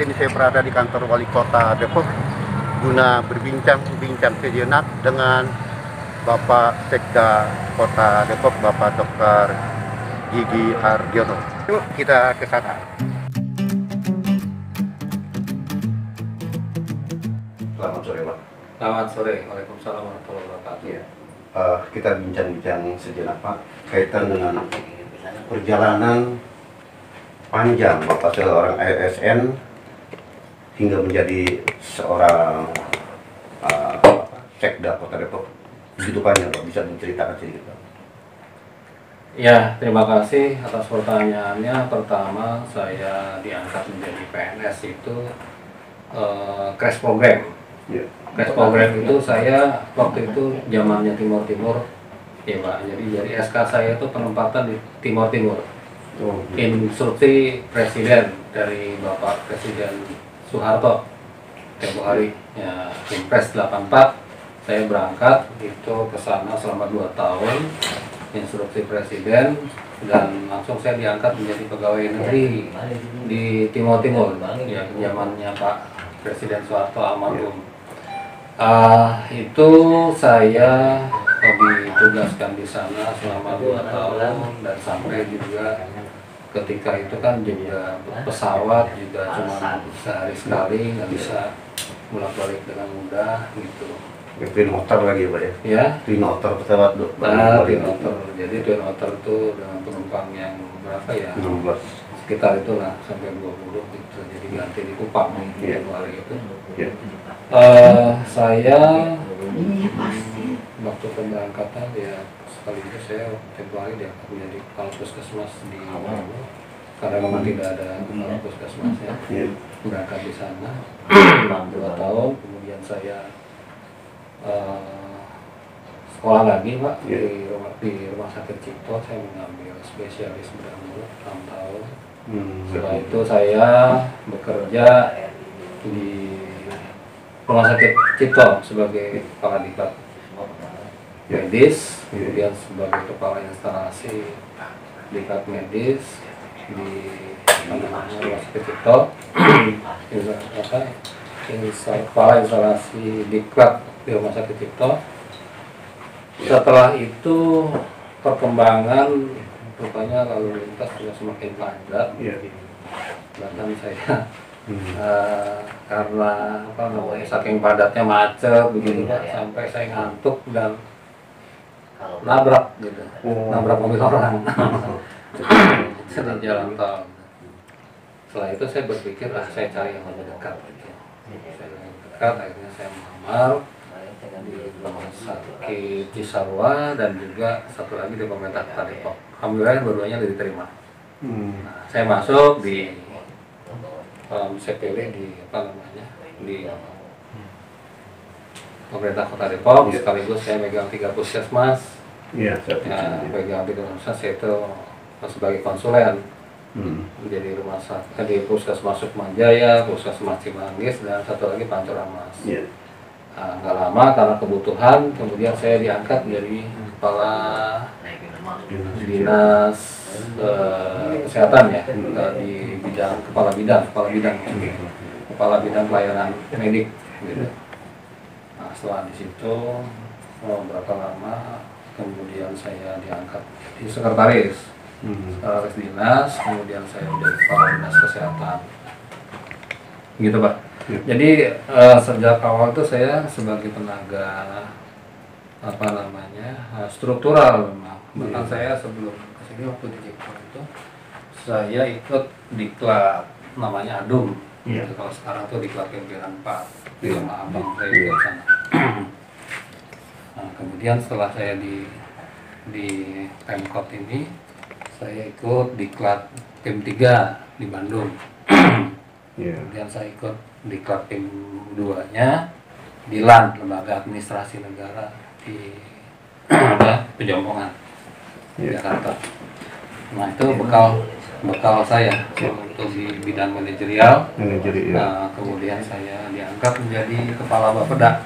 ini saya berada di kantor Wali Kota Depok guna berbincang-bincang sejenak dengan Bapak Sekda Kota Depok, Bapak Dr. Gigi Ardiono. Yuk kita ke sana. Selamat sore, Pak. Selamat sore, Waalaikumsalam warahmatullahi wabarakatuh. Ya. Kita bincang-bincang sejenak, Pak, kaitan dengan perjalanan panjang Bapak seorang ASN hingga menjadi seorang Sekda Kota Depok. Begitu panjang, Pak. Bisa menceritakan sedikit, Pak? Ya, terima kasih atas pertanyaannya. Pertama, saya diangkat menjadi PNS itu crash program. Ya. Crash program itu saya waktu itu zamannya Timur Timur, ya Pak. Jadi SK saya itu penempatan di Timur Timur. Oh, Instruksi Presiden dari Bapak Presiden Soeharto tempo hari, ya, Impres 84. Saya berangkat itu ke sana selama 2 tahun, instruksi Presiden, dan langsung saya diangkat menjadi pegawai negeri di Timur Timur, ya, zamannya Pak Presiden Soeharto almarhum. Itu saya ditugaskan di sana selama 2 tahun, dan sampai juga ketika itu kan juga pesawat juga cuma sehari sekali, nggak bisa bolak-balik dengan mudah gitu. Twin Otter lagi, Pak, ya? Ya. Twin Otter pesawat, Twin Otter. Jadi Twin Otter itu dengan penumpang yang berapa ya? 16. Sekitar itulah sampai 20 gitu. Jadi ganti di Kupang di Januari itu. Ya. Saya waktu pemberangkatan ya sekaligus saya Februari diangkat menjadi kepala puskesmas di Bogor, karena memang tidak ada kepala puskesmasnya. Ya. Berangkat di sana 2 tahun, kemudian saya sekolah lagi, Pak, di rumah sakit Cipto. Saya mengambil spesialis bedah mulut 6 tahun. Setelah itu saya bekerja di rumah sakit Cipto sebagai kepala diklat medis, kemudian sebagai kepala instalasi diklat medis di rumah sakit Cipto, kepala instalasi diklat di rumah sakit Cipto. Setelah itu perkembangan rupanya lalu lintas sudah semakin padat. Bahkan saya karena saking padatnya macet begitu, Pak, sampai saya ngantuk dan nabrak gitu, nabrak mobil orang sedang jalan tol. Setelah itu saya berpikir saya cari yang lebih dekat gitu. Saya lebih dekat, akhirnya saya melamar di rumah sakit Cisarua dan juga satu lagi di pemerintah Kota Depok. Alhamdulillah dua-duanya diterima. Nah, saya masuk di CPW di di pemerintah Kota Depok, sekaligus saya megang 3 puskesmas. Megang 3 puskesmas, yaitu sebagai konsulen. Jadi rumah sakit di Puskesmas Sukmanjaya, Puskesmas Cimanggis, dan satu lagi Pancoramas. Nggak lama karena kebutuhan, kemudian saya diangkat menjadi kepala dinas kesehatan, ya, di bidang kepala bidang pelayanan medik gitu. Nah, setelah di situ berapa lama kemudian saya diangkat di sekretaris dinas, kemudian saya menjadi kepala dinas kesehatan gitu, Pak. Jadi sejak awal itu saya sebagai tenaga struktural memang. Bahkan saya sebelum kesini waktu di Cipto itu saya ikut diklat namanya ADUM. Gitu. Kalau sekarang tuh diklat pimpinan 4 sama abang saya di sana. Nah, kemudian setelah saya di Pemkot ini, saya ikut diklat PIM 3 di Bandung. Kemudian saya ikut diklat PIM 2-nya di LAN, Lembaga Administrasi Negara di Pejompongan, Jakarta. Nah, itu bekal saya untuk di bidang manajerial. Nah, kemudian saya diangkat menjadi kepala Bapeda.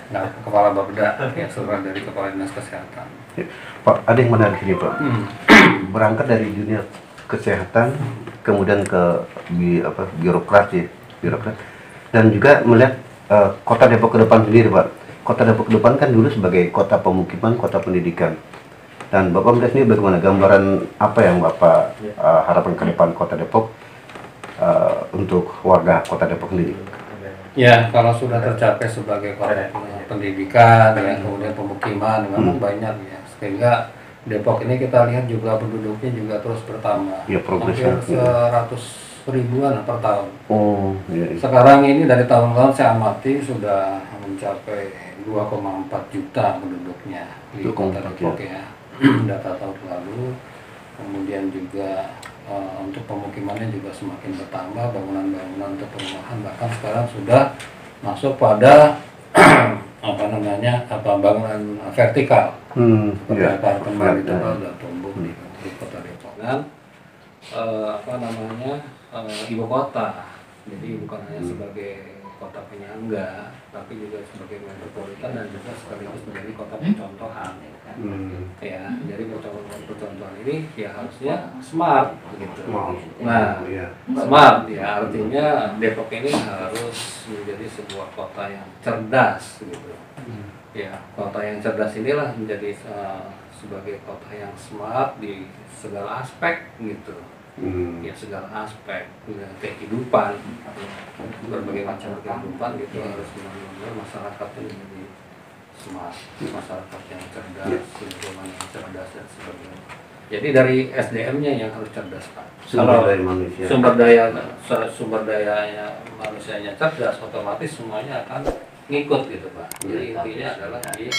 Nah, kepala Bapeda ya, seorang dari kepala dinas kesehatan. Pak, ada yang menarik ini, Pak. Berangkat dari dunia kesehatan, kemudian ke birokrat ya, birokrat, dan juga melihat kota Depok ke depan sendiri, Pak. Kota Depok ke depan kan dulu sebagai kota pemukiman, kota pendidikan. Dan Bapak melihat sendiri bagaimana gambaran apa yang Bapak harapkan ke depan kota Depok untuk warga kota Depok sendiri? Ya, kalau sudah tercapai sebagai kota pendidikan, ya, kemudian pemukiman, memang banyak ya. Sehingga Depok ini kita lihat juga penduduknya juga terus bertambah. Ya, progresnya. Hampir 100 ribuan per tahun. Oh, iya. Sekarang ini dari tahun ke tahun saya amati sudah mencapai 2,4 juta penduduknya di kota Depok ya. Data tahun lalu. Kemudian juga untuk pemukimannya juga semakin bertambah, bangunan-bangunan untuk perumahan bahkan sekarang sudah masuk pada bangunan vertikal seperti apartemen itu sudah tumbuh di kota Depok. Dan ibu kota, jadi bukan hanya sebagai kota penyangga, tapi juga sebagai metropolitan dan juga sekaligus menjadi kota percontohan. Ya, jadi percontohan ini ya harusnya smart gitu. Nah, smart ya artinya Depok ini harus menjadi sebuah kota yang cerdas gitu. Ya, kota yang cerdas inilah menjadi sebagai kota yang smart di segala aspek gitu. Ya, segala aspek kehidupan, berbagai macam kehidupan gitu harus benar-benar masyarakatnya menjadi smart, masyarakat yang cerdas, lingkungan yang cerdas dan sebagainya. Jadi dari SDM-nya yang harus cerdas, Pak. Kalau sumber dayanya manusianya cerdas, otomatis semuanya akan ngikut gitu, Pak. Jadi intinya adalah dia